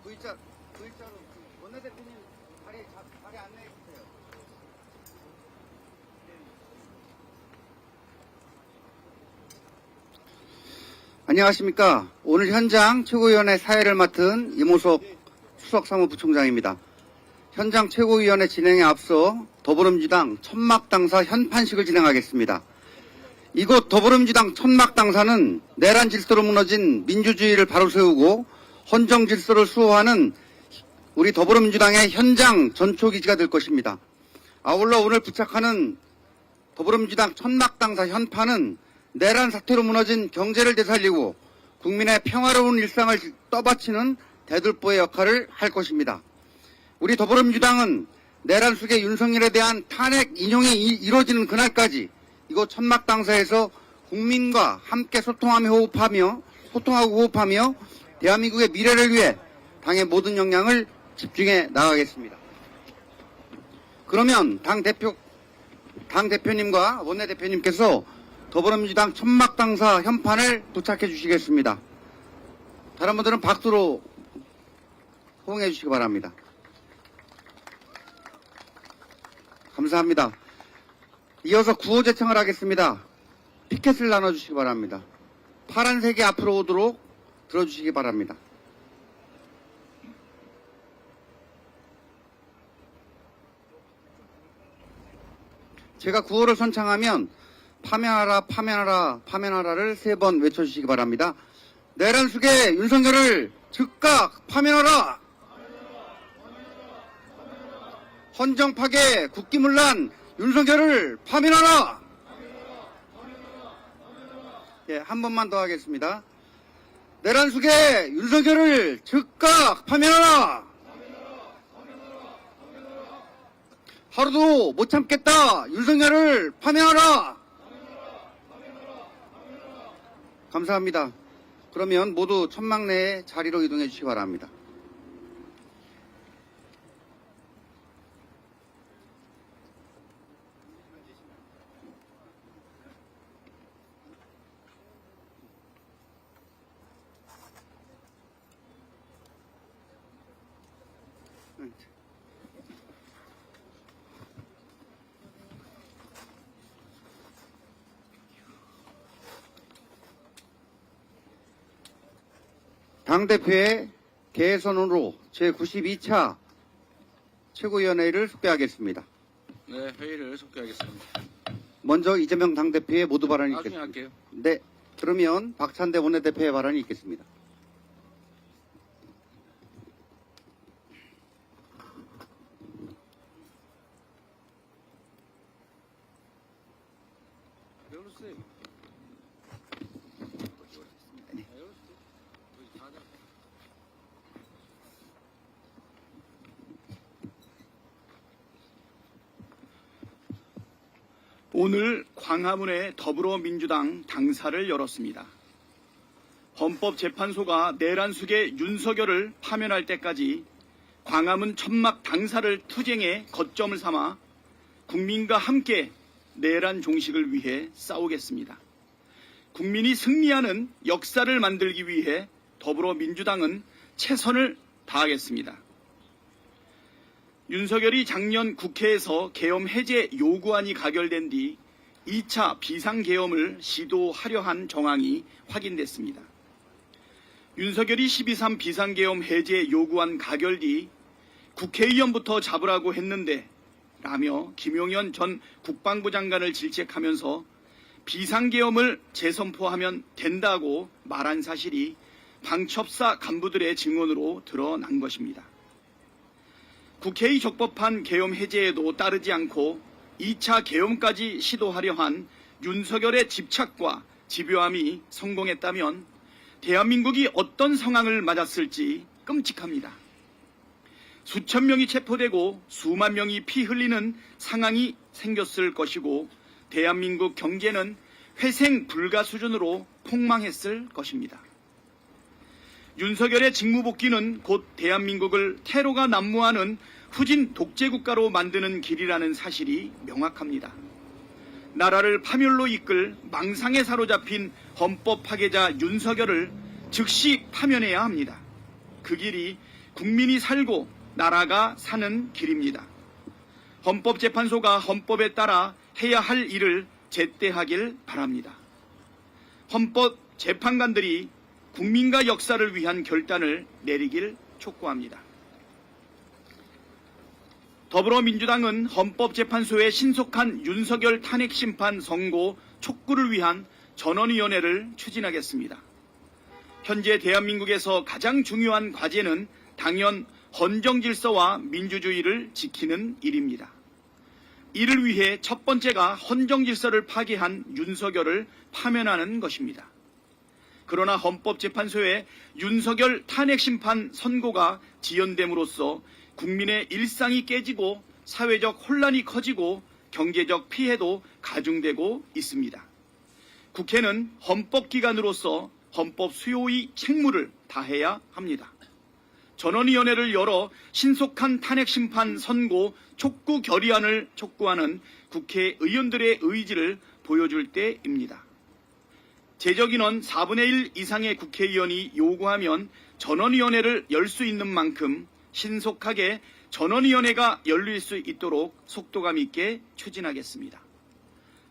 V자로 원내대표님 자리 안내해 주세요. 안녕하십니까. 오늘 현장 최고위원회 사회를 맡은 이모석 수석사무부총장입니다. 현장 최고위원회 진행에 앞서 더불어민주당 천막당사 현판식을 진행하겠습니다. 이곳 더불어민주당 천막당사는 내란 질서로 무너진 민주주의를 바로 세우고 헌정 질서를 수호하는 우리 더불어민주당의 현장 전초기지가 될 것입니다. 아울러 오늘 부착하는 더불어민주당 천막당사 현판은 내란 사태로 무너진 경제를 되살리고 국민의 평화로운 일상을 떠받치는 대들보의 역할을 할 것입니다. 우리 더불어민주당은 내란 숙의 윤석열에 대한 탄핵 인용이 이루어지는 그날까지 이곳 천막당사에서 국민과 함께 소통하고 호흡하며 대한민국의 미래를 위해 당의 모든 역량을 집중해 나가겠습니다. 그러면 당 대표님과 원내대표님께서 더불어민주당 천막당사 현판을 도착해 주시겠습니다. 다른 분들은 박수로 호응해 주시기 바랍니다. 감사합니다. 이어서 구호제청을 하겠습니다. 피켓을 나눠주시기 바랍니다. 파란색이 앞으로 오도록 들어주시기 바랍니다. 제가 구호를 선창하면 파면하라, 파면하라, 파면하라를 3번 외쳐주시기 바랍니다. 내란 숙의 윤석열을 즉각 파면하라! 헌정 파괴, 국기문란, 윤석열을 파면하라! 예, 한 번만 더 하겠습니다. 내란 숙의 윤석열을 즉각 파면하라! 하루도 못 참겠다! 윤석열을 파면하라! 감사합니다. 그러면 모두 천막 내에 자리로 이동해 주시기 바랍니다. 당대표의 개선으로 제92차 최고위원회를 속개하겠습니다. 네, 회의를 속개하겠습니다. 먼저 이재명 당대표의 모두 발언이 나중에 있겠습니다. 할게요. 네, 그러면 박찬대 원내대표의 발언이 있겠습니다. 오늘 광화문에 더불어민주당 당사를 열었습니다. 헌법재판소가 내란 숙의 윤석열을 파면할 때까지 광화문 천막 당사를 투쟁의 거점을 삼아 국민과 함께 내란 종식을 위해 싸우겠습니다. 국민이 승리하는 역사를 만들기 위해 더불어민주당은 최선을 다하겠습니다. 윤석열이 작년 국회에서 계엄 해제 요구안이 가결된 뒤 2차 비상계엄을 시도하려 한 정황이 확인됐습니다. 윤석열이 12.3 비상계엄 해제 요구안 가결 뒤 국회의원부터 잡으라고 했는데 라며 김용현 전 국방부 장관을 질책하면서 비상계엄을 재선포하면 된다고 말한 사실이 방첩사 간부들의 증언으로 드러난 것입니다. 국회의 적법한 계엄 해제에도 따르지 않고 2차 계엄까지 시도하려 한 윤석열의 집착과 집요함이 성공했다면 대한민국이 어떤 상황을 맞았을지 끔찍합니다. 수천 명이 체포되고 수만 명이 피 흘리는 상황이 생겼을 것이고 대한민국 경제는 회생 불가 수준으로 폭망했을 것입니다. 윤석열의 직무복귀는 곧 대한민국을 테러가 난무하는 후진 독재국가로 만드는 길이라는 사실이 명확합니다. 나라를 파멸로 이끌 망상에 사로잡힌 헌법 파괴자 윤석열을 즉시 파면해야 합니다. 그 길이 국민이 살고 나라가 사는 길입니다. 헌법재판소가 헌법에 따라 해야 할 일을 제때 하길 바랍니다. 헌법재판관들이 국민과 역사를 위한 결단을 내리길 촉구합니다. 더불어민주당은 헌법재판소의 신속한 윤석열 탄핵심판 선고 촉구를 위한 전원위원회를 추진하겠습니다. 현재 대한민국에서 가장 중요한 과제는 당연 헌정질서와 민주주의를 지키는 일입니다. 이를 위해 첫 번째가 헌정질서를 파괴한 윤석열을 파면하는 것입니다. 그러나 헌법재판소의 윤석열 탄핵심판 선고가 지연됨으로써 국민의 일상이 깨지고 사회적 혼란이 커지고 경제적 피해도 가중되고 있습니다. 국회는 헌법기관으로서 헌법 수호의 책무를 다해야 합니다. 전원위원회를 열어 신속한 탄핵심판 선고 촉구 결의안을 촉구하는 국회의원들의 의지를 보여줄 때입니다. 제적인원 4분의 1 이상의 국회의원이 요구하면 전원위원회를 열 수 있는 만큼 신속하게 전원위원회가 열릴 수 있도록 속도감 있게 추진하겠습니다.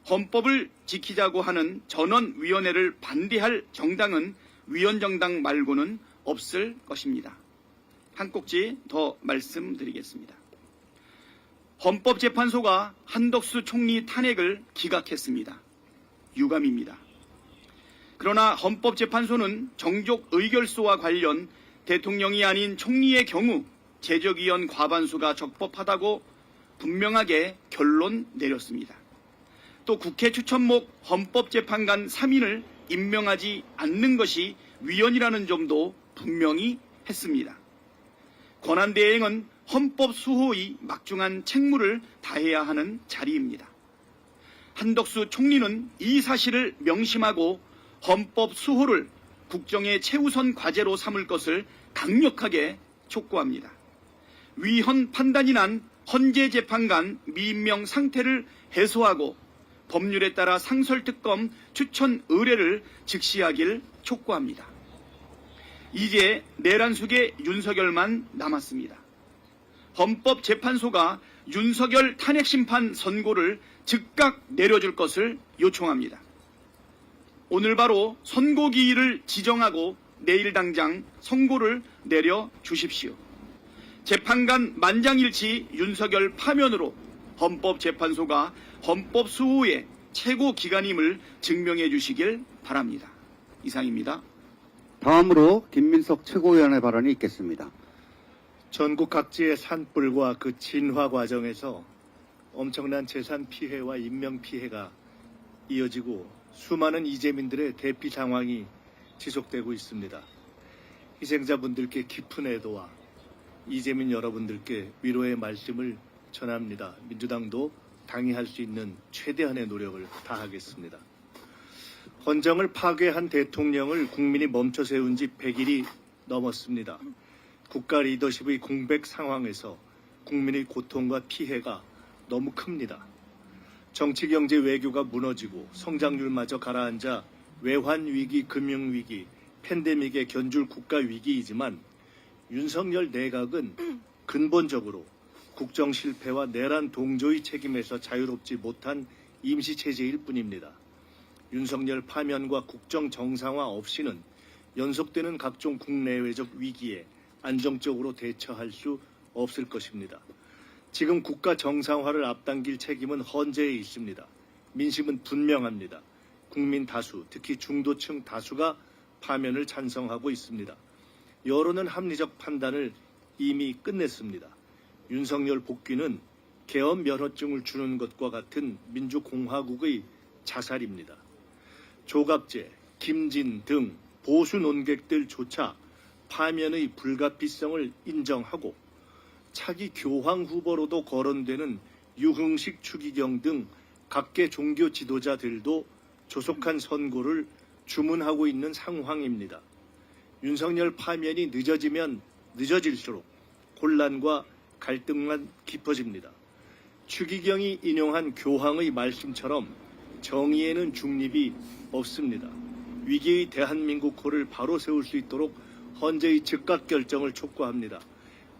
헌법을 지키자고 하는 전원위원회를 반대할 정당은 위원정당 말고는 없을 것입니다. 한 꼭지 더 말씀드리겠습니다. 헌법재판소가 한덕수 총리 탄핵을 기각했습니다. 유감입니다. 그러나 헌법재판소는 정족 의결소와 관련 대통령이 아닌 총리의 경우 제적위원 과반수가 적법하다고 분명하게 결론 내렸습니다. 또 국회 추천목 헌법재판관 3인을 임명하지 않는 것이 위헌이라는 점도 분명히 했습니다. 권한대행은 헌법 수호의 막중한 책무를 다해야 하는 자리입니다. 한덕수 총리는 이 사실을 명심하고 헌법 수호를 국정의 최우선 과제로 삼을 것을 강력하게 촉구합니다. 위헌 판단이 난 헌재재판관 미임명 상태를 해소하고 법률에 따라 상설특검 추천 의뢰를 즉시하길 촉구합니다. 이제 내란 속에 윤석열만 남았습니다. 헌법재판소가 윤석열 탄핵심판 선고를 즉각 내려줄 것을 요청합니다. 오늘 바로 선고기일을 지정하고 내일 당장 선고를 내려주십시오. 재판관 만장일치 윤석열 파면으로 헌법재판소가 헌법 수호의 최고 기관임을 증명해 주시길 바랍니다. 이상입니다. 다음으로 김민석 최고위원의 발언이 있겠습니다. 전국 각지의 산불과 그 진화 과정에서 엄청난 재산 피해와 인명 피해가 이어지고 수많은 이재민들의 대피 상황이 지속되고 있습니다. 희생자분들께 깊은 애도와 이재민 여러분들께 위로의 말씀을 전합니다. 민주당도 당이 할 수 있는 최대한의 노력을 다하겠습니다. 헌정을 파괴한 대통령을 국민이 멈춰 세운 지 100일이 넘었습니다. 국가 리더십의 공백 상황에서 국민의 고통과 피해가 너무 큽니다. 정치, 경제, 외교가 무너지고 성장률마저 가라앉아 외환위기, 금융위기, 팬데믹에 견줄 국가위기이지만 윤석열 내각은 근본적으로 국정 실패와 내란 동조의 책임에서 자유롭지 못한 임시체제일 뿐입니다. 윤석열 파면과 국정 정상화 없이는 연속되는 각종 국내외적 위기에 안정적으로 대처할 수 없을 것입니다. 지금 국가 정상화를 앞당길 책임은 헌재에 있습니다. 민심은 분명합니다. 국민 다수, 특히 중도층 다수가 파면을 찬성하고 있습니다. 여론은 합리적 판단을 이미 끝냈습니다. 윤석열 복귀는 계엄 면허증을 주는 것과 같은 민주공화국의 자살입니다. 조갑재, 김진 등 보수 논객들조차 파면의 불가피성을 인정하고 차기 교황 후보로도 거론되는 유흥식 추기경 등 각계 종교 지도자들도 조속한 선고를 주문하고 있는 상황입니다. 윤석열 파면이 늦어지면 늦어질수록 혼란과 갈등만 깊어집니다. 추기경이 인용한 교황의 말씀처럼 정의에는 중립이 없습니다. 위기의 대한민국호를 바로 세울 수 있도록 헌재의 즉각 결정을 촉구합니다.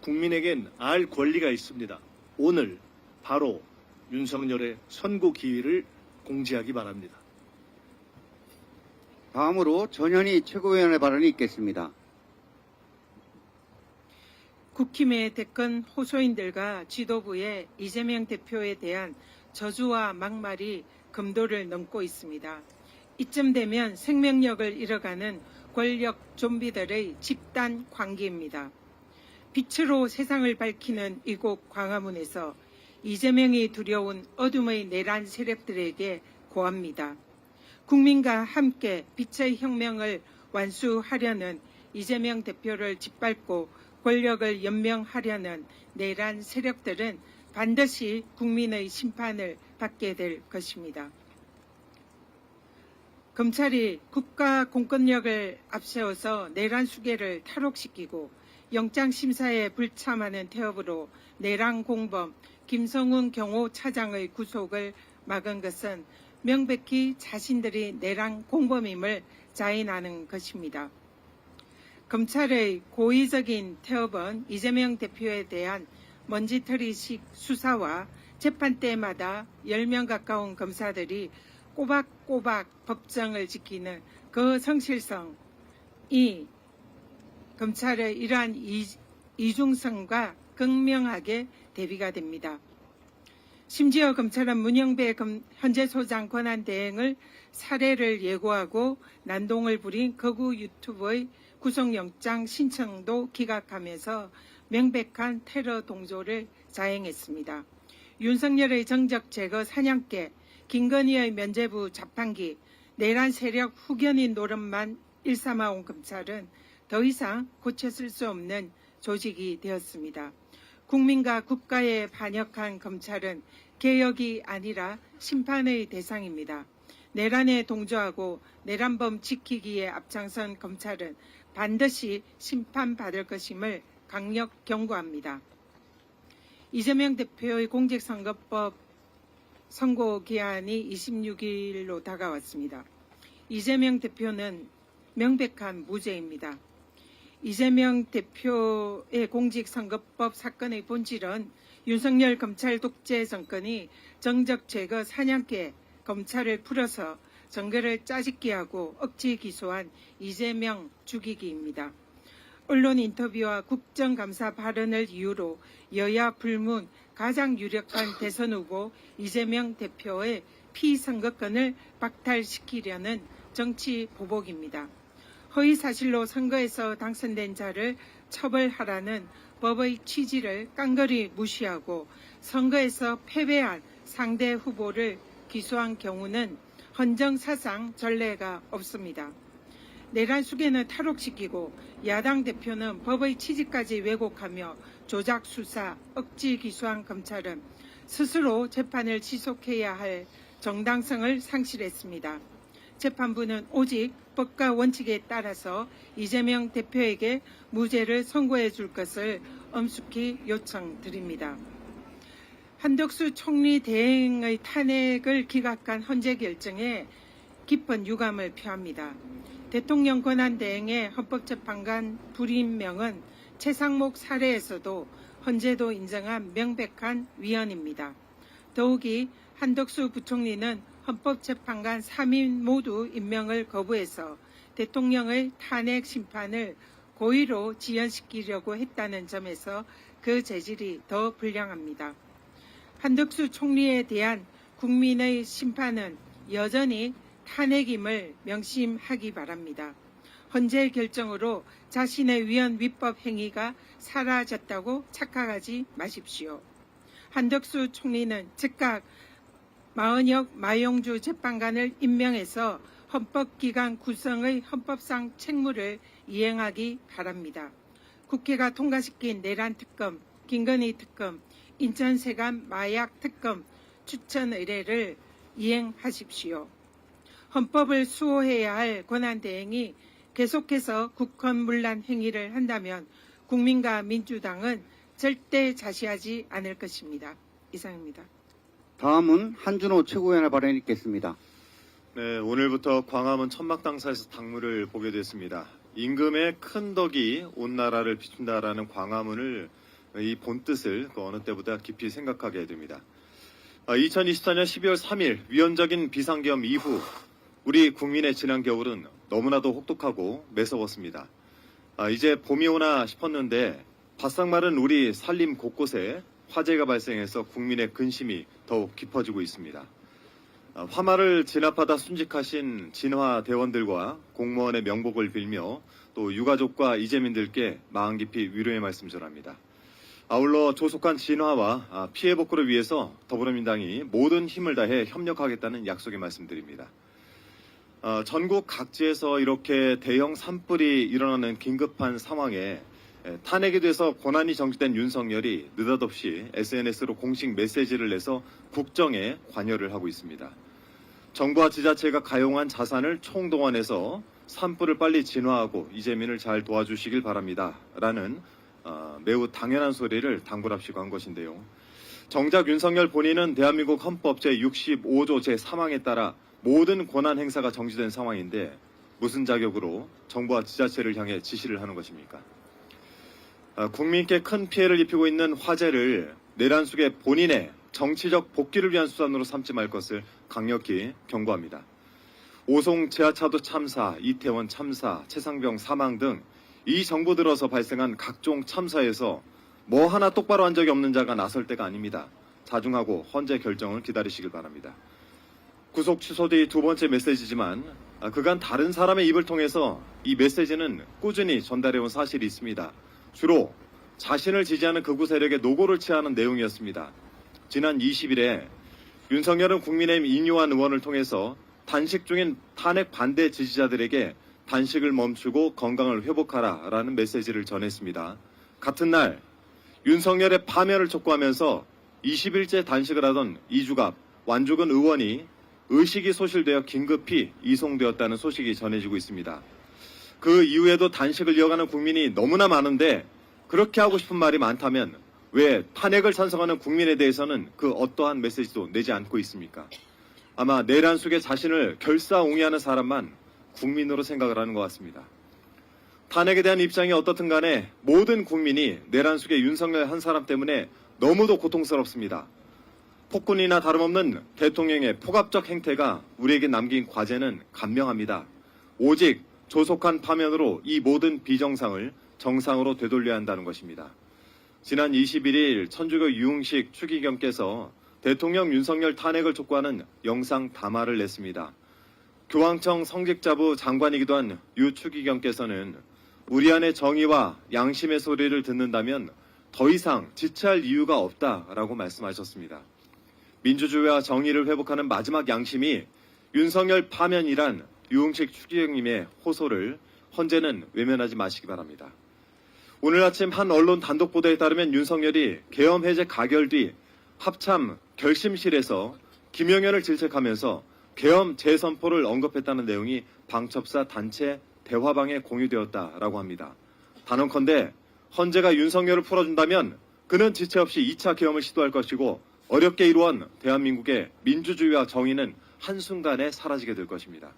국민에겐 알 권리가 있습니다. 오늘 바로 윤석열의 선고 기일을 공지하기 바랍니다. 다음으로 전현희 최고위원의 발언이 있겠습니다. 국힘의 대권 호소인들과 지도부의 이재명 대표에 대한 저주와 막말이 금도를 넘고 있습니다. 이쯤 되면 생명력을 잃어가는 권력 좀비들의 집단 광기입니다. 빛으로 세상을 밝히는 이곳 광화문에서 이재명이 두려운 어둠의 내란 세력들에게 고합니다. 국민과 함께 빛의 혁명을 완수하려는 이재명 대표를 짓밟고 권력을 연명하려는 내란 세력들은 반드시 국민의 심판을 받게 될 것입니다. 검찰이 국가 공권력을 앞세워서 내란 수괴를 탈옥시키고 영장심사에 불참하는 태업으로 내란 공범 김성훈 경호차장의 구속을 막은 것은 명백히 자신들이 내란 공범임을 자인하는 것입니다. 검찰의 고의적인 태업은 이재명 대표에 대한 먼지털이식 수사와 재판 때마다 10명 가까운 검사들이 꼬박꼬박 법정을 지키는 그 성실성이 검찰의 이러한 이중성과 극명하게 대비가 됩니다. 심지어 검찰은 문영배 현재 소장 권한대행을 살해를 예고하고 난동을 부린 거구 유튜브의 구속영장 신청도 기각하면서 명백한 테러 동조를 자행했습니다. 윤석열의 정적 제거 사냥개, 김건희의 면죄부 자판기, 내란 세력 후견인 노릇만 일삼아온 검찰은 더 이상 고쳐쓸 수 없는 조직이 되었습니다. 국민과 국가에 반역한 검찰은 개혁이 아니라 심판의 대상입니다. 내란에 동조하고 내란범 지키기에 앞장선 검찰은 반드시 심판받을 것임을 강력 경고합니다. 이재명 대표의 공직선거법 선고 기한이 26일로 다가왔습니다. 이재명 대표는 명백한 무죄입니다. 이재명 대표의 공직선거법 사건의 본질은 윤석열 검찰 독재 정권이 정적 제거 사냥개 검찰을 풀어서 정계를 짜집기 하고 억지 기소한 이재명 죽이기입니다. 언론 인터뷰와 국정감사 발언을 이유로 여야 불문 가장 유력한 대선 후보 이재명 대표의 피선거권을 박탈시키려는 정치 보복입니다. 허위 사실로 선거에서 당선된 자를 처벌하라는 법의 취지를 깡그리 무시하고 선거에서 패배한 상대 후보를 기소한 경우는 헌정사상 전례가 없습니다. 내란 수괴는 탈옥시키고 야당 대표는 법의 취지까지 왜곡하며 조작 수사, 억지 기소한 검찰은 스스로 재판을 지속해야 할 정당성을 상실했습니다. 재판부는 오직 법과 원칙에 따라서 이재명 대표에게 무죄를 선고해 줄 것을 엄숙히 요청드립니다. 한덕수 총리 대행의 탄핵을 기각한 헌재 결정에 깊은 유감을 표합니다. 대통령 권한대행의 헌법재판관 불임명은 최상목 사례에서도 헌재도 인정한 명백한 위헌입니다. 더욱이 한덕수 부총리는 헌법재판관 3인 모두 임명을 거부해서 대통령의 탄핵 심판을 고의로 지연시키려고 했다는 점에서 그 재질이 더 불량합니다. 한덕수 총리에 대한 국민의 심판은 여전히 탄핵임을 명심하기 바랍니다. 헌재 결정으로 자신의 위헌 위법 행위가 사라졌다고 착각하지 마십시오. 한덕수 총리는 즉각 마은혁 마용주 재판관을 임명해서 헌법기관 구성의 헌법상 책무를 이행하기 바랍니다. 국회가 통과시킨 내란특검, 김건희 특검, 인천세관 마약 특검 추천 의뢰를 이행하십시오. 헌법을 수호해야 할 권한대행이 계속해서 국헌문란 행위를 한다면 국민과 민주당은 절대 자시하지 않을 것입니다. 이상입니다. 다음은 한준호 최고위원의 발언이 있겠습니다. 네, 오늘부터 광화문 천막당사에서 당무를 보게 됐습니다. 임금의 큰 덕이 온 나라를 비춘다라는 광화문을 이 본뜻을 그 어느 때보다 깊이 생각하게 됩니다. 2024년 12월 3일 위헌적인 비상계엄 이후 우리 국민의 지난 겨울은 너무나도 혹독하고 매서웠습니다. 이제 봄이 오나 싶었는데 바싹 마른 우리 산림 곳곳에 화재가 발생해서 국민의 근심이 더욱 깊어지고 있습니다. 화마를 진압하다 순직하신 진화대원들과 공무원의 명복을 빌며 또 유가족과 이재민들께 마음 깊이 위로의 말씀 전합니다. 아울러 조속한 진화와 피해 복구를 위해서 더불어민주당이 모든 힘을 다해 협력하겠다는 약속의 말씀드립니다. 전국 각지에서 이렇게 대형 산불이 일어나는 긴급한 상황에 탄핵이 돼서 권한이 정지된 윤석열이 느닷없이 SNS로 공식 메시지를 내서 국정에 관여를 하고 있습니다. 정부와 지자체가 가용한 자산을 총동원해서 산불을 빨리 진화하고 이재민을 잘 도와주시길 바랍니다. 라는 매우 당연한 소리를 당부랍시고 한 것인데요. 정작 윤석열 본인은 대한민국 헌법 제65조 제3항에 따라 모든 권한 행사가 정지된 상황인데 무슨 자격으로 정부와 지자체를 향해 지시를 하는 것입니까? 국민께 큰 피해를 입히고 있는 화재를 내란 속의 본인의 정치적 복귀를 위한 수단으로 삼지 말 것을 강력히 경고합니다. 오송 지하차도 참사, 이태원 참사, 최상병 사망 등 이 정부 들어서 발생한 각종 참사에서 뭐 하나 똑바로 한 적이 없는 자가 나설 때가 아닙니다. 자중하고 헌재 결정을 기다리시길 바랍니다. 구속 취소 뒤 두 번째 메시지지만 그간 다른 사람의 입을 통해서 이 메시지는 꾸준히 전달해온 사실이 있습니다. 주로 자신을 지지하는 극우 세력의 노고를 취하는 내용이었습니다. 지난 20일에 윤석열은 국민의힘 인요한 의원을 통해서 단식 중인 탄핵 반대 지지자들에게 단식을 멈추고 건강을 회복하라라는 메시지를 전했습니다. 같은 날 윤석열의 파면을 촉구하면서 20일째 단식을 하던 이주갑, 완주근 의원이 의식이 소실되어 긴급히 이송되었다는 소식이 전해지고 있습니다. 그 이후에도 단식을 이어가는 국민이 너무나 많은데 그렇게 하고 싶은 말이 많다면 왜 탄핵을 찬성하는 국민에 대해서는 그 어떠한 메시지도 내지 않고 있습니까? 아마 내란 속에 자신을 결사옹위하는 사람만 국민으로 생각을 하는 것 같습니다. 탄핵에 대한 입장이 어떻든 간에 모든 국민이 내란 속에 윤석열 한 사람 때문에 너무도 고통스럽습니다. 폭군이나 다름없는 대통령의 폭압적 행태가 우리에게 남긴 과제는 간명합니다. 오직 조속한 파면으로 이 모든 비정상을 정상으로 되돌려야 한다는 것입니다. 지난 21일 천주교 유흥식 추기경께서 대통령 윤석열 탄핵을 촉구하는 영상 담화를 냈습니다. 교황청 성직자부 장관이기도 한 유 추기경께서는 우리 안의 정의와 양심의 소리를 듣는다면 더 이상 지체할 이유가 없다라고 말씀하셨습니다. 민주주의와 정의를 회복하는 마지막 양심이 윤석열 파면이란 유흥식 추기경님의 호소를 헌재는 외면하지 마시기 바랍니다. 오늘 아침 한 언론 단독 보도에 따르면 윤석열이 계엄 해제 가결 뒤 합참 결심실에서 김영현을 질책하면서 계엄 재선포를 언급했다는 내용이 방첩사 단체 대화방에 공유되었다라고 합니다. 단언컨대 헌재가 윤석열을 풀어준다면 그는 지체 없이 2차 계엄을 시도할 것이고 어렵게 이루어온 대한민국의 민주주의와 정의는 한순간에 사라지게 될 것입니다.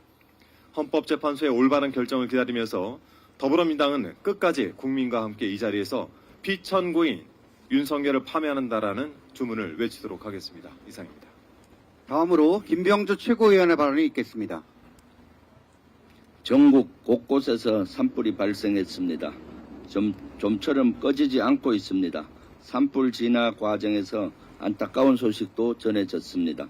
헌법재판소의 올바른 결정을 기다리면서 더불어민주당은 끝까지 국민과 함께 이 자리에서 피천구인 윤석열을 파면한다라는 주문을 외치도록 하겠습니다. 이상입니다. 다음으로 김병주 최고위원의 발언이 있겠습니다. 전국 곳곳에서 산불이 발생했습니다. 좀처럼 꺼지지 않고 있습니다. 산불 진화 과정에서 안타까운 소식도 전해졌습니다.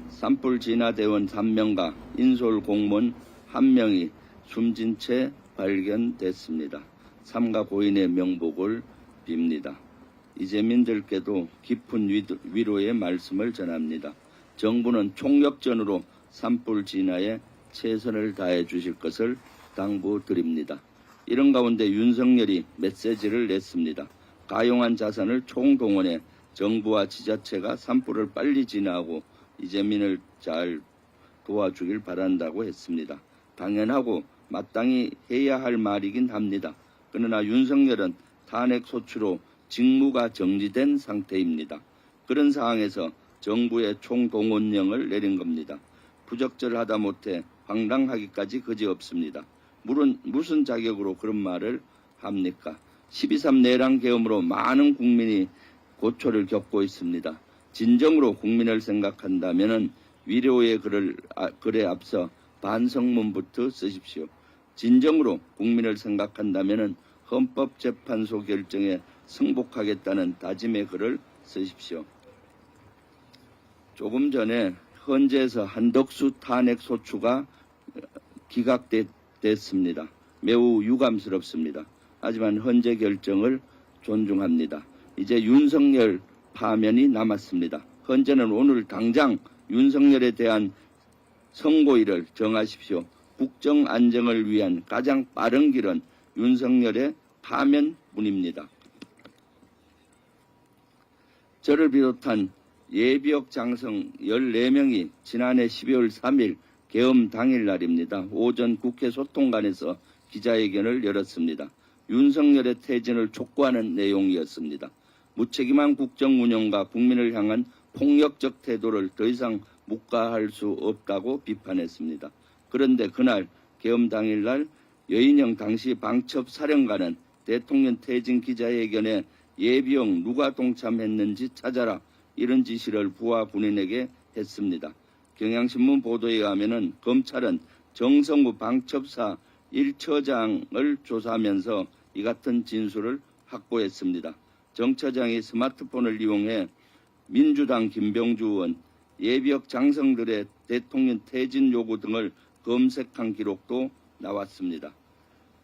산불 진화 대원 3명과 인솔 공무원 1명이 숨진 채 발견됐습니다. 삼가 고인의 명복을 빕니다. 이재민들께도 깊은 위로의 말씀을 전합니다. 정부는 총력전으로 산불 진화에 최선을 다해 주실 것을 당부드립니다. 이런 가운데 윤석열이 메시지를 냈습니다. 가용한 자산을 총동원해 정부와 지자체가 산불을 빨리 진화하고 이재민을 잘 도와주길 바란다고 했습니다. 당연하고 마땅히 해야 할 말이긴 합니다. 그러나 윤석열은 탄핵 소추로 직무가 정지된 상태입니다. 그런 상황에서 정부의 총동원령을 내린 겁니다. 부적절하다 못해 황당하기까지 그지없습니다. 무슨 자격으로 그런 말을 합니까? 12.3 내란 계엄으로 많은 국민이 고초를 겪고 있습니다. 진정으로 국민을 생각한다면 위로의 글에 앞서 반성문부터 쓰십시오. 진정으로 국민을 생각한다면 헌법재판소 결정에 승복하겠다는 다짐의 글을 쓰십시오. 조금 전에 헌재에서 한덕수 탄핵 소추가 기각됐습니다. 매우 유감스럽습니다. 하지만 헌재 결정을 존중합니다. 이제 윤석열 파면이 남았습니다. 헌재는 오늘 당장 윤석열에 대한 선고일을 정하십시오. 국정 안정을 위한 가장 빠른 길은 윤석열의 파면뿐입니다. 저를 비롯한 예비역 장성 14명이 지난해 12월 3일 계엄 당일날입니다. 오전 국회 소통관에서 기자회견을 열었습니다. 윤석열의 퇴진을 촉구하는 내용이었습니다. 무책임한 국정 운영과 국민을 향한 폭력적 태도를 더 이상 묵과할 수 없다고 비판했습니다. 그런데 그날 계엄 당일날 여인영 당시 방첩사령관은 대통령 퇴진 기자회견에 예비역 누가 동참했는지 찾아라 이런 지시를 부하 군인에게 했습니다. 경향신문 보도에 의하면 검찰은 정성우 방첩사 1처장을 조사하면서 이 같은 진술을 확보했습니다. 정 처장이 스마트폰을 이용해 민주당 김병주 의원, 예비역 장성들의 대통령 퇴진 요구 등을 검색한 기록도 나왔습니다.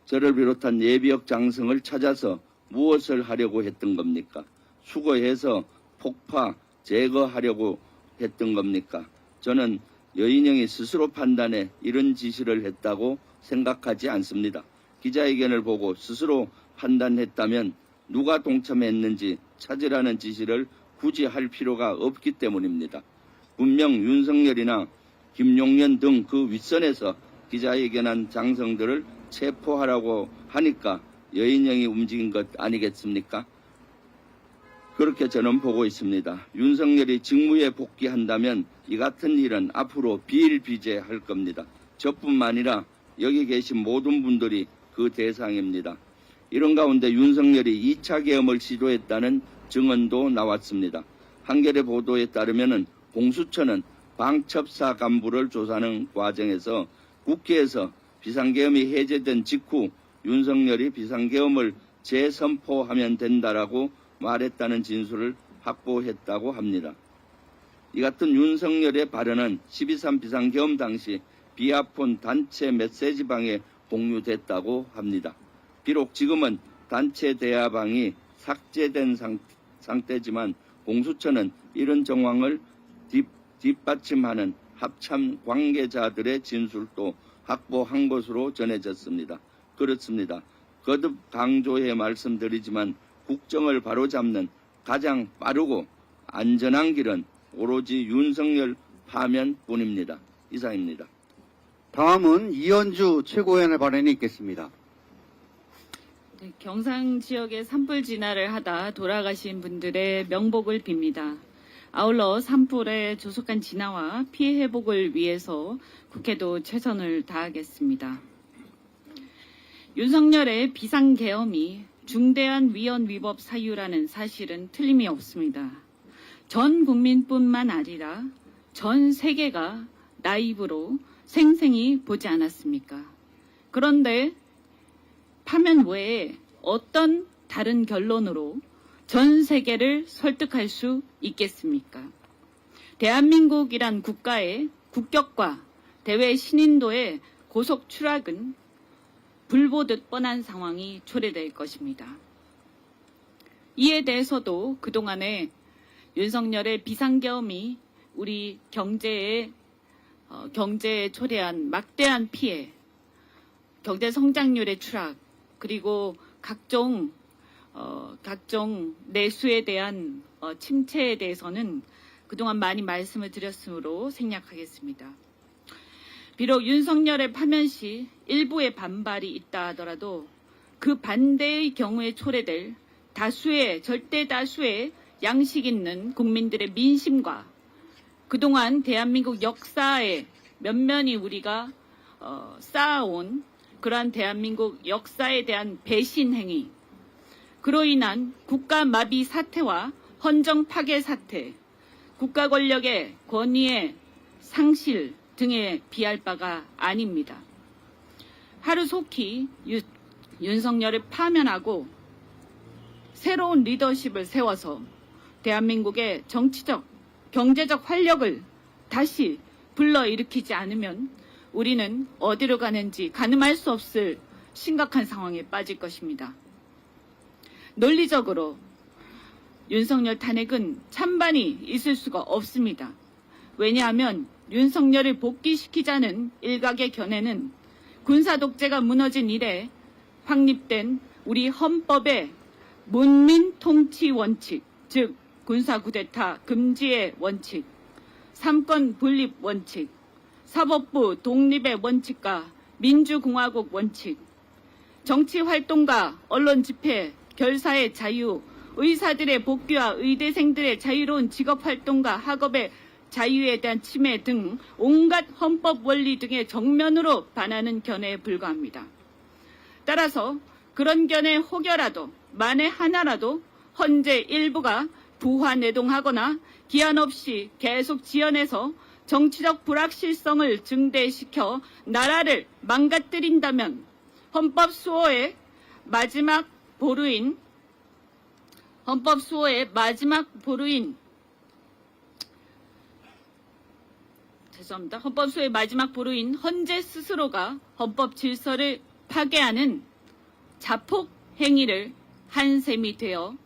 저를 비롯한 예비역 장성을 찾아서 무엇을 하려고 했던 겁니까? 수거해서 폭파, 제거하려고 했던 겁니까? 저는 여인영이 스스로 판단해 이런 지시를 했다고 생각하지 않습니다. 기자회견을 보고 스스로 판단했다면 누가 동참했는지 찾으라는 지시를 굳이 할 필요가 없기 때문입니다. 분명 윤석열이나 김용현 등 그 윗선에서 기자회견한 장성들을 체포하라고 하니까 여인영이 움직인 것 아니겠습니까? 그렇게 저는 보고 있습니다. 윤석열이 직무에 복귀한다면 이 같은 일은 앞으로 비일비재할 겁니다. 저뿐만 아니라 여기 계신 모든 분들이 그 대상입니다. 이런 가운데 윤석열이 2차 계엄을 시도했다는 증언도 나왔습니다. 한겨레 보도에 따르면 공수처는 방첩사 간부를 조사하는 과정에서 국회에서 비상계엄이 해제된 직후 윤석열이 비상계엄을 재선포하면 된다라고 말했다는 진술을 확보했다고 합니다. 이 같은 윤석열의 발언은 12.3 비상계엄 당시 비아폰 단체 메시지방에 공유됐다고 합니다. 비록 지금은 단체 대화방이 삭제된 상태지만 공수처는 이런 정황을 뒷받침하는 합참 관계자들의 진술도 확보한 것으로 전해졌습니다. 그렇습니다. 거듭 강조해 말씀드리지만 국정을 바로잡는 가장 빠르고 안전한 길은 오로지 윤석열 파면뿐입니다. 이상입니다. 다음은 이현주 최고위원의 발언이 있겠습니다. 네, 경상 지역에 산불 진화를 하다 돌아가신 분들의 명복을 빕니다. 아울러 산불의 조속한 진화와 피해 회복을 위해서 국회도 최선을 다하겠습니다. 윤석열의 비상계엄이 중대한 위헌 위법 사유라는 사실은 틀림이 없습니다. 전 국민뿐만 아니라 전 세계가 나이브로 생생히 보지 않았습니까? 그런데 파면 외에 어떤 다른 결론으로 전 세계를 설득할 수 있겠습니까? 대한민국이란 국가의 국격과 대외 신인도의 고속 추락은 불보듯 뻔한 상황이 초래될 것입니다. 이에 대해서도 그동안에 윤석열의 비상계엄이 우리 경제에 초래한 막대한 피해, 경제 성장률의 추락, 그리고 각종 내수에 대한 침체에 대해서는 그동안 많이 말씀을 드렸으므로 생략하겠습니다. 비록 윤석열의 파면 시 일부의 반발이 있다 하더라도 그 반대의 경우에 초래될 절대 다수의 양식 있는 국민들의 민심과 그동안 대한민국 역사에 면면히 우리가 쌓아온 그러한 대한민국 역사에 대한 배신 행위, 그로 인한 국가 마비 사태와 헌정 파괴 사태, 국가 권력의 권위의 상실 등에 비할 바가 아닙니다. 하루속히 윤석열을 파면하고 새로운 리더십을 세워서 대한민국의 정치적, 경제적 활력을 다시 불러일으키지 않으면 우리는 어디로 가는지 가늠할 수 없을 심각한 상황에 빠질 것입니다. 논리적으로 윤석열 탄핵은 찬반이 있을 수가 없습니다. 왜냐하면 윤석열을 복귀시키자는 일각의 견해는 군사 독재가 무너진 이래 확립된 우리 헌법의 문민 통치 원칙, 즉 군사 쿠데타 금지의 원칙, 삼권 분립 원칙, 사법부 독립의 원칙과 민주공화국 원칙, 정치 활동과 언론 집회, 결사의 자유, 의사들의 복귀와 의대생들의 자유로운 직업 활동과 학업의 자유에 대한 침해 등 온갖 헌법 원리 등의 정면으로 반하는 견해에 불과합니다. 따라서 그런 견해 혹여라도 만에 하나라도 헌재 일부가 부화내동하거나 기한 없이 계속 지연해서 정치적 불확실성을 증대시켜 나라를 망가뜨린다면 헌법 수호의 마지막 보루인 헌재 스스로가 헌법 질서를 파괴하는 자폭 행위를 한 셈이 되어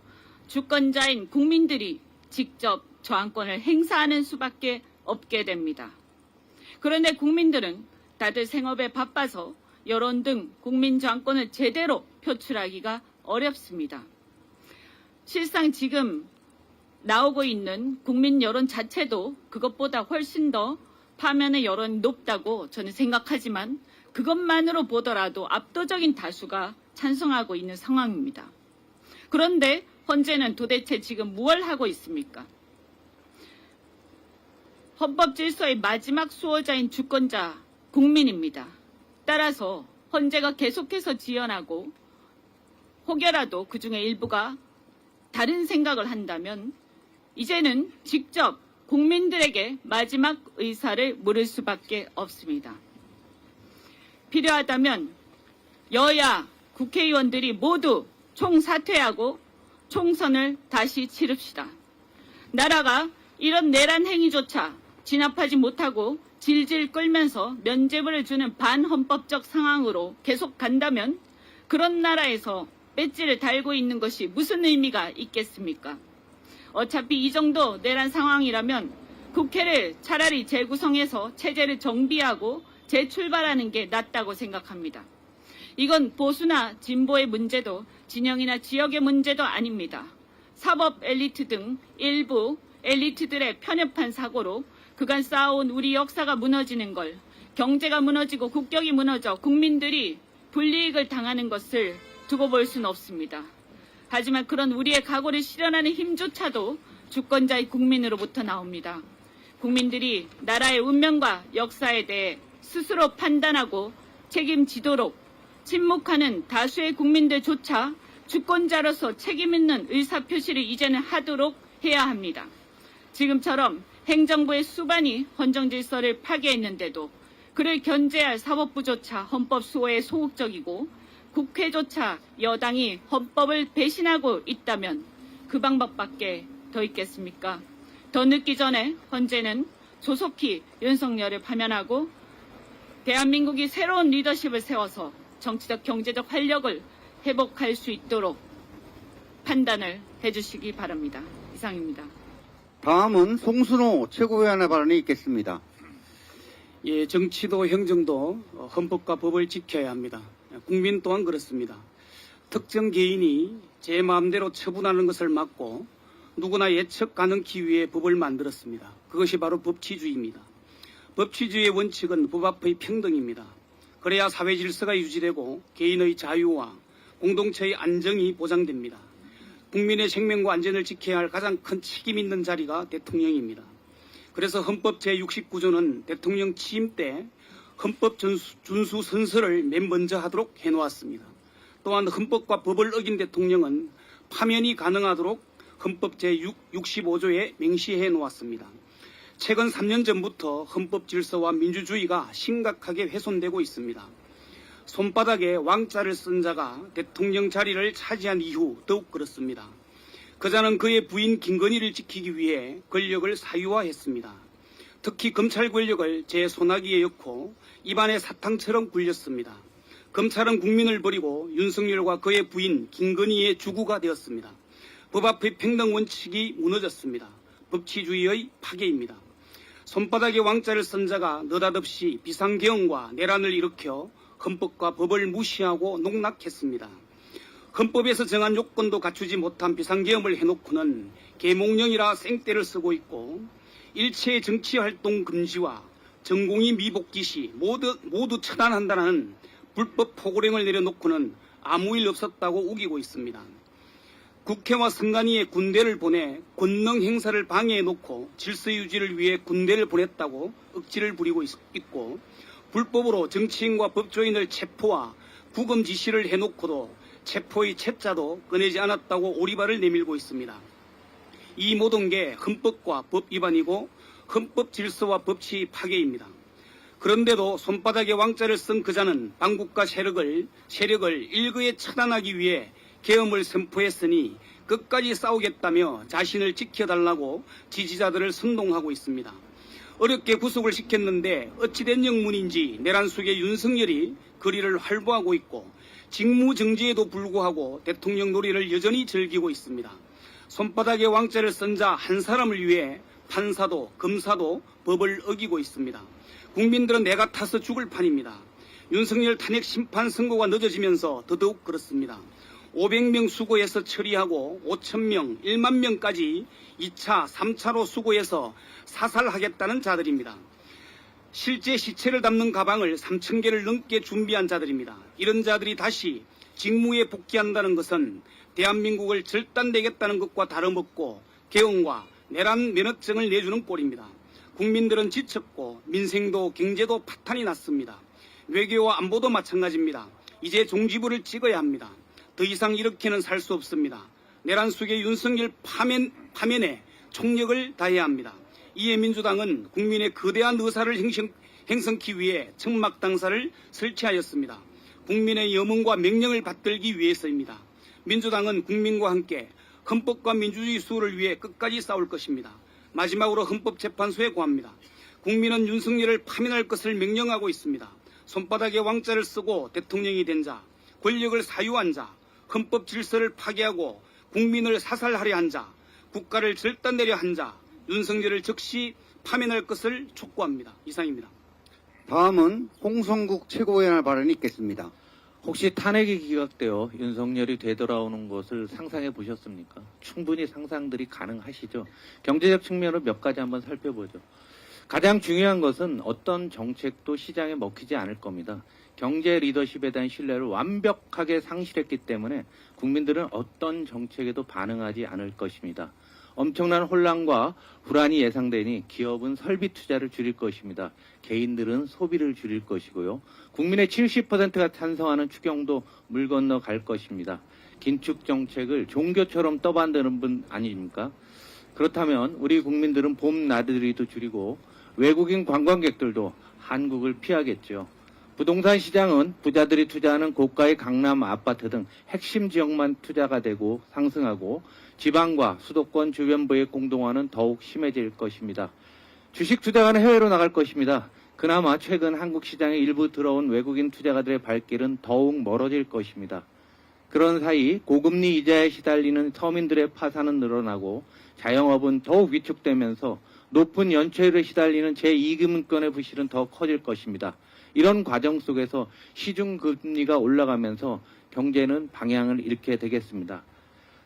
주권자인 국민들이 직접 저항권을 행사하는 수밖에 없게 됩니다. 그런데 국민들은 다들 생업에 바빠서 여론 등 국민 저항권을 제대로 표출하기가 어렵습니다. 실상 지금 나오고 있는 국민 여론 자체도 그것보다 훨씬 더 파면의 여론이 높다고 저는 생각하지만 그것만으로 보더라도 압도적인 다수가 찬성하고 있는 상황입니다. 그런데 헌재는 도대체 지금 무엇을 하고 있습니까? 헌법 질서의 마지막 수호자인 주권자 국민입니다. 따라서 헌재가 계속해서 지연하고 혹여라도 그중에 일부가 다른 생각을 한다면 이제는 직접 국민들에게 마지막 의사를 물을 수밖에 없습니다. 필요하다면 여야 국회의원들이 모두 총사퇴하고 총선을 다시 치릅시다. 나라가 이런 내란 행위조차 진압하지 못하고 질질 끌면서 면죄부를 주는 반헌법적 상황으로 계속 간다면 그런 나라에서 배지를 달고 있는 것이 무슨 의미가 있겠습니까? 어차피 이 정도 내란 상황이라면 국회를 차라리 재구성해서 체제를 정비하고 재출발하는 게 낫다고 생각합니다. 이건 보수나 진보의 문제도 진영이나 지역의 문제도 아닙니다. 사법 엘리트 등 일부 엘리트들의 편협한 사고로 그간 쌓아온 우리 역사가 무너지는 걸, 경제가 무너지고 국격이 무너져 국민들이 불이익을 당하는 것을 두고 볼 수는 없습니다. 하지만 그런 우리의 각오를 실현하는 힘조차도 주권자의 국민으로부터 나옵니다. 국민들이 나라의 운명과 역사에 대해 스스로 판단하고 책임지도록 침묵하는 다수의 국민들조차 주권자로서 책임 있는 의사표시를 이제는 하도록 해야 합니다. 지금처럼 행정부의 수반이 헌정질서를 파괴했는데도 그를 견제할 사법부조차 헌법 수호에 소극적이고 국회조차 여당이 헌법을 배신하고 있다면 그 방법밖에 더 있겠습니까? 더 늦기 전에 헌재는 조속히 윤석열을 파면하고 대한민국이 새로운 리더십을 세워서 정치적 경제적 활력을 회복할 수 있도록 판단을 해주시기 바랍니다. 이상입니다. 다음은 송순호 최고위원의 발언이 있겠습니다. 예, 정치도 행정도 헌법과 법을 지켜야 합니다. 국민 또한 그렇습니다. 특정 개인이 제 마음대로 처분하는 것을 막고 누구나 예측 가능 기위에 법을 만들었습니다. 그것이 바로 법치주의입니다. 법치주의의 원칙은 법 앞의 평등입니다. 그래야 사회 질서가 유지되고 개인의 자유와 공동체의 안정이 보장됩니다. 국민의 생명과 안전을 지켜야 할 가장 큰 책임 있는 자리가 대통령입니다. 그래서 헌법 제69조는 대통령 취임 때 헌법 준수 선서를 맨 먼저 하도록 해놓았습니다. 또한 헌법과 법을 어긴 대통령은 파면이 가능하도록 헌법 제65조에 명시해 놓았습니다. 최근 3년 전부터 헌법 질서와 민주주의가 심각하게 훼손되고 있습니다. 손바닥에 왕자를 쓴 자가 대통령 자리를 차지한 이후 더욱 그렇습니다. 그자는 그의 부인 김건희를 지키기 위해 권력을 사유화했습니다. 특히 검찰 권력을 제 소나기에 엮고 입안에 사탕처럼 굴렸습니다. 검찰은 국민을 버리고 윤석열과 그의 부인 김건희의 주구가 되었습니다. 법 앞의 평등 원칙이 무너졌습니다. 법치주의의 파괴입니다. 손바닥에 왕자를 쓴 자가 느닷없이 비상계엄과 내란을 일으켜 헌법과 법을 무시하고 농락했습니다. 헌법에서 정한 요건도 갖추지 못한 비상계엄을 해놓고는 계몽령이라 생떼를 쓰고 있고 일체의 정치활동 금지와 전공의 미복지 시 모두 처단한다는 불법 포고령을 내려놓고는 아무 일 없었다고 우기고 있습니다. 국회와 선관위에 군대를 보내 권능 행사를 방해해놓고 질서 유지를 위해 군대를 보냈다고 억지를 부리고 있고 불법으로 정치인과 법조인을 체포와 구금 지시를 해놓고도 체포의 채자도 꺼내지 않았다고 오리발을 내밀고 있습니다. 이 모든 게 헌법과 법 위반이고 헌법 질서와 법치 파괴입니다. 그런데도 손바닥에 왕자를 쓴 그자는 반국가 세력을 일거에 처단하기 위해 계엄을 선포했으니 끝까지 싸우겠다며 자신을 지켜달라고 지지자들을 선동하고 있습니다. 어렵게 구속을 시켰는데 어찌된 영문인지 내란 속에 윤석열이 거리를 활보하고 있고 직무정지에도 불구하고 대통령 놀이를 여전히 즐기고 있습니다. 손바닥에 왕자를 쓴 자 한 사람을 위해 판사도 검사도 법을 어기고 있습니다. 국민들은 내가 타서 죽을 판입니다. 윤석열 탄핵 심판 선고가 늦어지면서 더더욱 그렇습니다. 500명 수고해서 처리하고 5,000명, 1만 명까지 2차, 3차로 수고해서 사살하겠다는 자들입니다. 실제 시체를 담는 가방을 3,000개를 넘게 준비한 자들입니다. 이런 자들이 다시 직무에 복귀한다는 것은 대한민국을 절단되겠다는 것과 다름없고 개헌과 내란 면허증을 내주는 꼴입니다. 국민들은 지쳤고 민생도 경제도 파탄이 났습니다. 외교와 안보도 마찬가지입니다. 이제 종지부를 찍어야 합니다. 더 이상 이렇게는 살 수 없습니다. 내란 속의 윤석열 파면에 총력을 다해야 합니다. 이에 민주당은 국민의 거대한 의사를 행성키 위해 청막당사를 설치하였습니다. 국민의 염원과 명령을 받들기 위해서입니다. 민주당은 국민과 함께 헌법과 민주주의 수호를 위해 끝까지 싸울 것입니다. 마지막으로 헌법재판소에 고합니다. 국민은 윤석열을 파면할 것을 명령하고 있습니다. 손바닥에 왕자를 쓰고 대통령이 된 자, 권력을 사유한 자, 헌법 질서를 파괴하고 국민을 사살하려 한 자, 국가를 절단내려 한 자, 윤석열을 즉시 파면할 것을 촉구합니다. 이상입니다. 다음은 홍성국 최고위원의 발언이 있겠습니다. 혹시 탄핵이 기각되어 윤석열이 되돌아오는 것을 상상해 보셨습니까? 충분히 상상들이 가능하시죠. 경제적 측면을 몇 가지 한번 살펴보죠. 가장 중요한 것은 어떤 정책도 시장에 먹히지 않을 겁니다. 경제 리더십에 대한 신뢰를 완벽하게 상실했기 때문에 국민들은 어떤 정책에도 반응하지 않을 것입니다. 엄청난 혼란과 불안이 예상되니 기업은 설비 투자를 줄일 것입니다. 개인들은 소비를 줄일 것이고요. 국민의 70%가 찬성하는 추경도 물 건너 갈 것입니다. 긴축 정책을 종교처럼 떠받드는 분 아닙니까? 그렇다면 우리 국민들은 봄 나들이도 줄이고 외국인 관광객들도 한국을 피하겠죠. 부동산 시장은 부자들이 투자하는 고가의 강남 아파트 등 핵심 지역만 투자가 되고 상승하고 지방과 수도권 주변부의 공동화는 더욱 심해질 것입니다. 주식 투자가는 해외로 나갈 것입니다. 그나마 최근 한국 시장에 일부 들어온 외국인 투자가들의 발길은 더욱 멀어질 것입니다. 그런 사이 고금리 이자에 시달리는 서민들의 파산은 늘어나고 자영업은 더욱 위축되면서 높은 연체율에 시달리는 제2금융권의 부실은 더 커질 것입니다. 이런 과정 속에서 시중금리가 올라가면서 경제는 방향을 잃게 되겠습니다.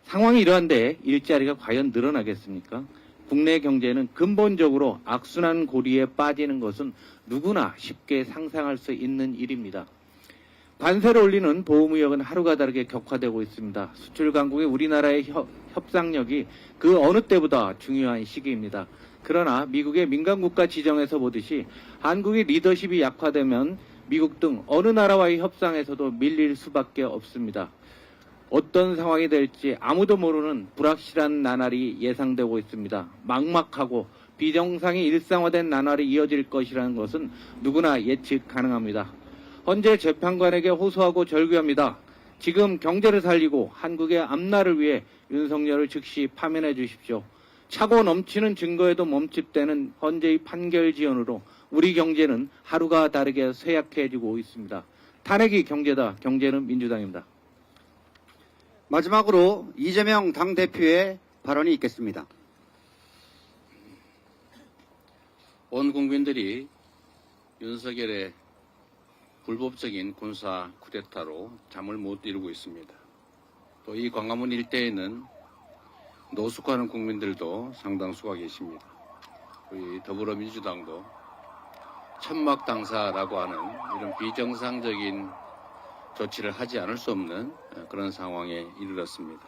상황이 이러한데 일자리가 과연 늘어나겠습니까? 국내 경제는 근본적으로 악순환 고리에 빠지는 것은 누구나 쉽게 상상할 수 있는 일입니다. 관세를 올리는 보호무역은 하루가 다르게 격화되고 있습니다. 수출 강국의 우리나라의 협상력이 그 어느 때보다 중요한 시기입니다. 그러나 미국의 민간국가 지정에서 보듯이 한국의 리더십이 약화되면 미국 등 어느 나라와의 협상에서도 밀릴 수밖에 없습니다. 어떤 상황이 될지 아무도 모르는 불확실한 나날이 예상되고 있습니다. 막막하고 비정상이 일상화된 나날이 이어질 것이라는 것은 누구나 예측 가능합니다. 헌재 재판관에게 호소하고 절규합니다. 지금 경제를 살리고 한국의 앞날을 위해 윤석열을 즉시 파면해 주십시오. 차고 넘치는 증거에도 멈칫대는 헌재의 판결 지연으로 우리 경제는 하루가 다르게 쇠약해지고 있습니다. 탄핵이 경제다. 경제는 민주당입니다. 마지막으로 이재명 당대표의 발언이 있겠습니다. 온 국민들이 윤석열의 불법적인 군사 쿠데타로 잠을 못 이루고 있습니다. 또 이 광화문 일대에는 노숙하는 국민들도 상당수가 계십니다. 우리 더불어민주당도 천막 당사라고 하는 이런 비정상적인 조치를 하지 않을 수 없는 그런 상황에 이르렀습니다.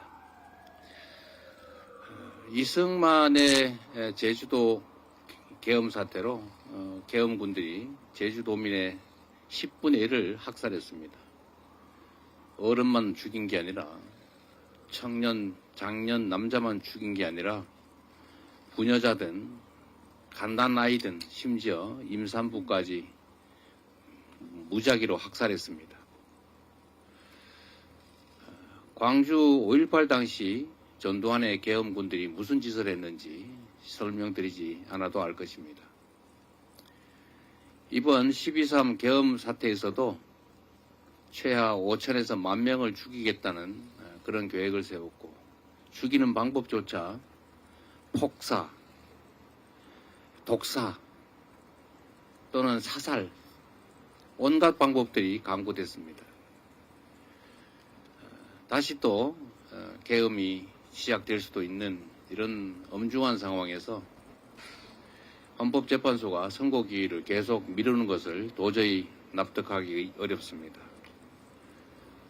이승만의 제주도 계엄 사태로 계엄군들이 제주도민의 10분의 1을 학살했습니다. 어른만 죽인 게 아니라 청년, 장년, 남자만 죽인 게 아니라 부녀자든 갓난아이든 심지어 임산부까지 무작위로 학살했습니다. 광주 5.18 당시 전두환의 계엄군들이 무슨 짓을 했는지 설명드리지 않아도 알 것입니다. 이번 12.3 계엄 사태에서도 최하 5천에서 10,000명을 죽이겠다는 그런 계획을 세웠고 죽이는 방법조차 폭사, 독사 또는 사살 온갖 방법들이 강구됐습니다. 다시 또 계엄이 시작될 수도 있는 이런 엄중한 상황에서 헌법재판소가 선고 기일을 계속 미루는 것을 도저히 납득하기 어렵습니다.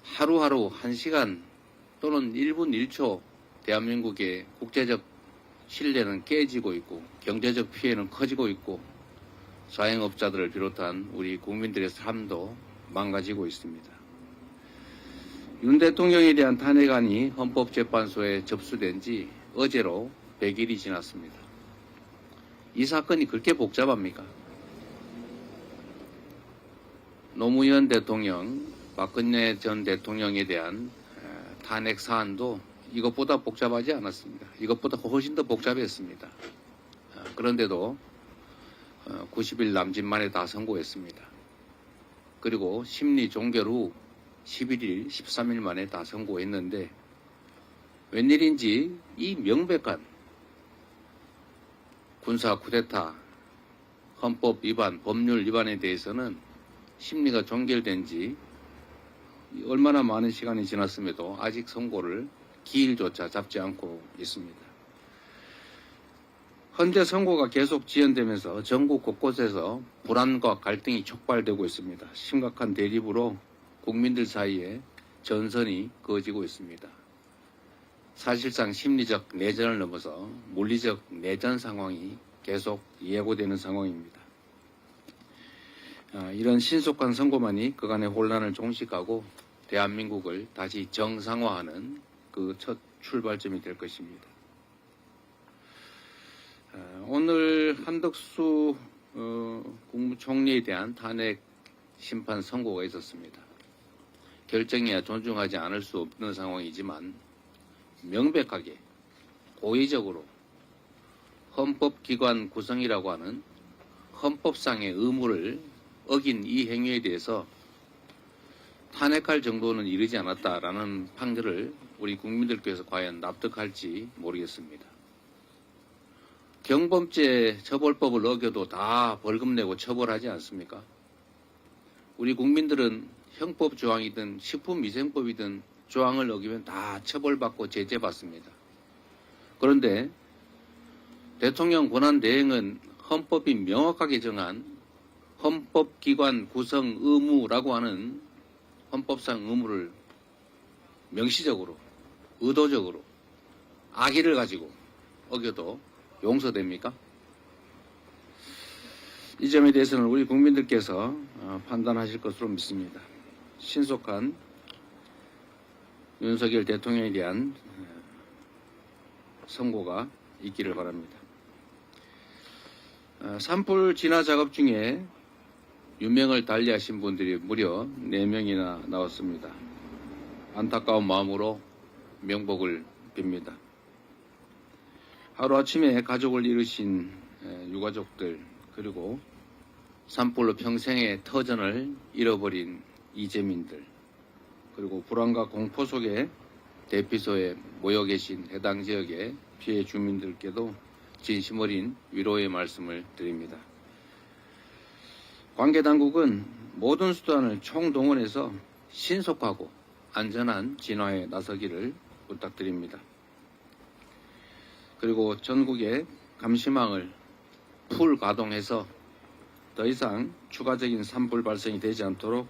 하루하루 1시간 또는 1분 1초 대한민국의 국제적 신뢰는 깨지고 있고 경제적 피해는 커지고 있고 자영업자들을 비롯한 우리 국민들의 삶도 망가지고 있습니다. 윤 대통령에 대한 탄핵안이 헌법재판소에 접수된 지 어제로 100일이 지났습니다. 이 사건이 그렇게 복잡합니까? 노무현 대통령, 박근혜 전 대통령에 대한 탄핵 사안도 이것보다 복잡하지 않았습니다. 이것보다 훨씬 더 복잡했습니다. 그런데도 90일 남짓 만에 다 선고했습니다. 그리고 심리 종결 후 11일, 13일 만에 다 선고했는데 웬일인지 이 명백한 군사 쿠데타, 헌법 위반, 법률 위반에 대해서는 심리가 종결된 지 얼마나 많은 시간이 지났음에도 아직 선고를 기일조차 잡지 않고 있습니다. 헌재 선고가 계속 지연되면서 전국 곳곳에서 불안과 갈등이 촉발되고 있습니다. 심각한 대립으로 국민들 사이에 전선이 그어지고 있습니다. 사실상 심리적 내전을 넘어서 물리적 내전 상황이 계속 예고되는 상황입니다. 이런 신속한 선고만이 그간의 혼란을 종식하고 대한민국을 다시 정상화하는 그 첫 출발점이 될 것입니다. 오늘 한덕수 국무총리에 대한 탄핵 심판 선고가 있었습니다. 결정이야 존중하지 않을 수 없는 상황이지만 명백하게 고의적으로 헌법기관 구성이라고 하는 헌법상의 의무를 어긴 이 행위에 대해서 탄핵할 정도는 이르지 않았다라는 판결을 우리 국민들께서 과연 납득할지 모르겠습니다. 경범죄 처벌법을 어겨도 다 벌금 내고 처벌하지 않습니까? 우리 국민들은 형법 조항이든 식품위생법이든 조항을 어기면 다 처벌받고 제재받습니다. 그런데 대통령 권한 대행은 헌법이 명확하게 정한 헌법기관 구성 의무라고 하는 헌법상 의무를 명시적으로 의도적으로 악의를 가지고 어겨도 용서됩니까? 이 점에 대해서는 우리 국민들께서 판단하실 것으로 믿습니다. 신속한 윤석열 대통령에 대한 선고가 있기를 바랍니다. 산불 진화 작업 중에 유명을 달리하신 분들이 무려 4명이나 나왔습니다. 안타까운 마음으로 명복을 빕니다. 하루아침에 가족을 잃으신 유가족들, 그리고 산불로 평생의 터전을 잃어버린 이재민들, 그리고 불안과 공포 속에 대피소에 모여 계신 해당 지역의 피해 주민들께도 진심 어린 위로의 말씀을 드립니다. 관계당국은 모든 수단을 총동원해서 신속하고 안전한 진화에 나서기를 부탁드립니다. 그리고 전국의 감시망을 풀 가동해서 더 이상 추가적인 산불 발생이 되지 않도록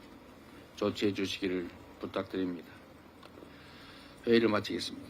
조치해 주시기를 부탁드립니다. 회의를 마치겠습니다.